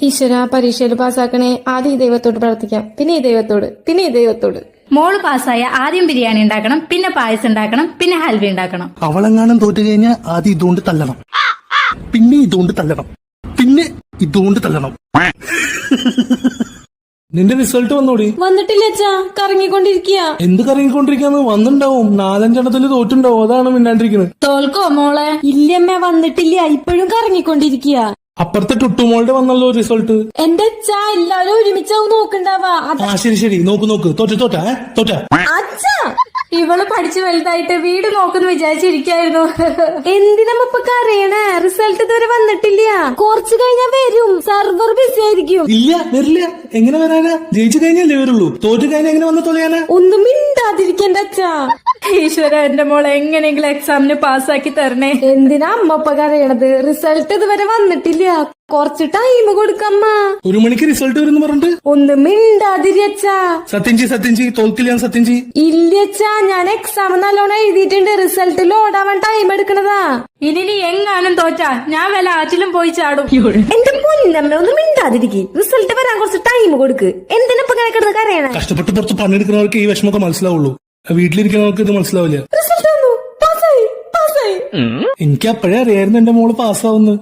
ഈശ്വര പരീക്ഷയിൽ പാസ്സാക്കണേ. ആദ്യം ഈ ദൈവത്തോട് പ്രാർത്ഥിക്കാം, പിന്നെ ഈ ദൈവത്തോട്, പിന്നെ ഈ ദൈവത്തോട്. മോള് പാസ്സായ ആദ്യം ബിരിയാണി ഉണ്ടാക്കണം, പിന്നെ പായസം ഉണ്ടാക്കണം, പിന്നെ ഹൽവ ഉണ്ടാക്കണം. അവളെങ്ങാനും തോറ്റു കഴിഞ്ഞാൽ ആദ്യം ഇതുകൊണ്ട് തല്ലണം, പിന്നെ ഇതുകൊണ്ട് തല്ലണം, പിന്നെ ഇതുകൊണ്ട് തല്ലണം. നിന്റെ റിസൾട്ട് വന്നോടി? വന്നിട്ടില്ല അച്ഛാ, കറങ്ങിക്കൊണ്ടിരിക്കുക. എന്ത് കറങ്ങിക്കൊണ്ടിരിക്കാന്ന്? വന്നിണ്ടാവും, 4-5 തോറ്റുണ്ടാവും, അതാണ് മിണ്ടാണ്ടിരിക്കുന്നത്. തോൽക്കോ മോളെ? ഇല്ലമ്മ വന്നിട്ടില്ല, ഇപ്പോഴും കറങ്ങിക്കൊണ്ടിരിക്കുക. അപ്പുറത്തെ ടുട്ടുമോളുടെ വന്നല്ലോ റിസൾട്ട്. എന്റെ അച്ഛാ എല്ലാരും ഒരുമിച്ചാവും നോക്കണ്ടാവാ. ആ ശരി നോക്ക് തോറ്റ. അച്ഛാ ഇവള് പഠിച്ചു വലുതായിട്ട് വീട് നോക്കുന്നു വിചാരിച്ചിരിക്കായിരുന്നു. എന്തിനമ്മ ഇപ്പൊ കരയണേ? റിസൾട്ട് ഇതുവരെ വന്നിട്ടില്ല, കുറച്ചു കഴിഞ്ഞാ വരും. സർവർ ബിസി ആയിരിക്കും. ഇല്ല വരില്ല. എങ്ങനെ വരാനാ? ജയിച്ചു കഴിഞ്ഞല്ലേ വരുള്ളൂ. തോറ്റു കഴിഞ്ഞാൽ എങ്ങനെ വന്ന് തൊലയാനാ? ഒന്നും മിണ്ടാതിരിക്കണ്ട അച്ഛാ. ഈശ്വര, എന്റെ മോളെ എങ്ങനെയെങ്കിലും എക്സാമിന് പാസ്സാക്കി തരണേ. എന്തിനാ അമ്മ ഇപ്പൊ കരയണത്? റിസൾട്ട് ഇതുവരെ വന്നിട്ടില്ല, കുറച്ച് ടൈം കൊടുക്കമ്മ. 1 മണിക്ക് റിസൾട്ട് വരുന്നു പറഞ്ഞിട്ട് ഒന്നും മിണ്ടാതിരിച്ചാ. സത്യം ചെയ്, തോൽക്കില്ല ഞാൻ സത്യം ചെയ്. ഇല്ലച്ചാ, ഞാൻ എക്സാം നല്ലോണം എഴുതിയിട്ടുണ്ട്. റിസൾട്ട് ലോഡാവാൻ ടൈം എടുക്കണതാ. ഇനി നീ എങ്ങാനും തോറ്റാ ഞാൻ വല്ല ആറ്റിലും പോയി ചാടും. എന്റെ പൊന്നമ്മ ഒന്നും മിണ്ടാതിരിക്ക്. റിസൾട്ട് വരാൻ കുറച്ച് ടൈം കൊടുക്ക്. എന്തിനപ്പൊ കിടന്ന് കരയണ? കഷ്ടപ്പെട്ട് പുറത്ത് പണിയെടുക്കുന്നവർക്ക് ഈ വിഷമമൊക്കെ മനസ്സിലാവുള്ളൂ, വീട്ടിലിരിക്കുന്നവർക്ക് ഇത് മനസ്സിലാവില്ല. റിസൾട്ട് വന്നു, പാസ്സായി. എനിക്ക് അപ്പോഴേ അറിയായിരുന്നു എന്റെ മോള് പാസ്സാവുന്നു.